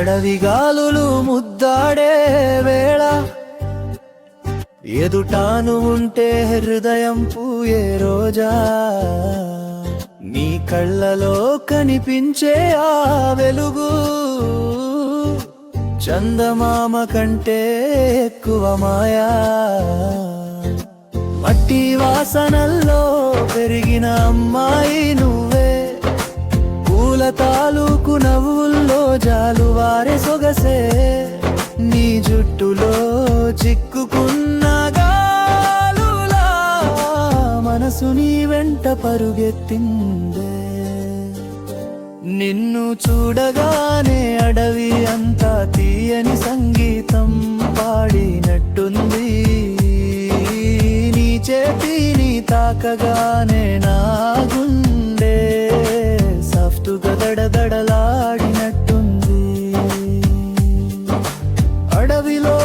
అడవి గాలులు ముద్దాడే వేళ ఎదుటాను ఉంటే హృదయం పూయే రోజా నీ కళ్ళలో కనిపించే ఆ వెలుగు చందమామ కంటే ఎక్కువ మాయా మట్టి వాసనల్లో పెరిగిన అమ్మాయి నువ్వే పూల తాలూకు నవ్వుల్లో జాలువారే సొగసే నీ జుట్టులో చిక్కుకున్న గాలులా మనసు నీ వెంట పరుగెత్తిందే నిన్ను చూడగానే అడవి అంతా తీయని సంగీతం పాడినట్టుంది నీ చేతిని తాకగానే నా గుండె సాఫ్టుగా దడదడలాడినట్టుంది అడవిలో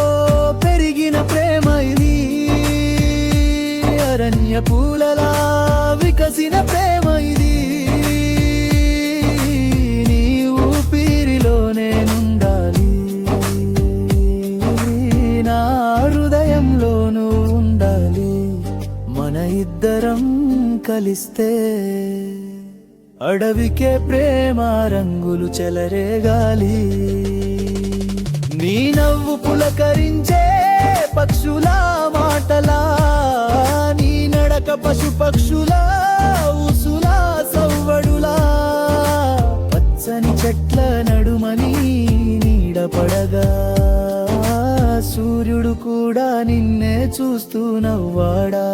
పెరిగిన ప్రేమ ఇది అరణ్య పూలలా వికసిన ప్రేమ ఇది నీ ఊపిరిలో నేనుండాలి నా హృదయంలోనూ ఉండాలి మన ఇద్దరం కలిస్తే అడవికే ప్రేమ రంగులు చెలరేగాలి నీ నవ్వు పులకరించే పక్షులా మాటలా నీ నడక పశు పక్షులా ఊసులా సవ్వడులా పచ్చని చెట్ల నడుమని నీడపడగా సూర్యుడు కూడా నిన్నే చూస్తూ నవ్వాడా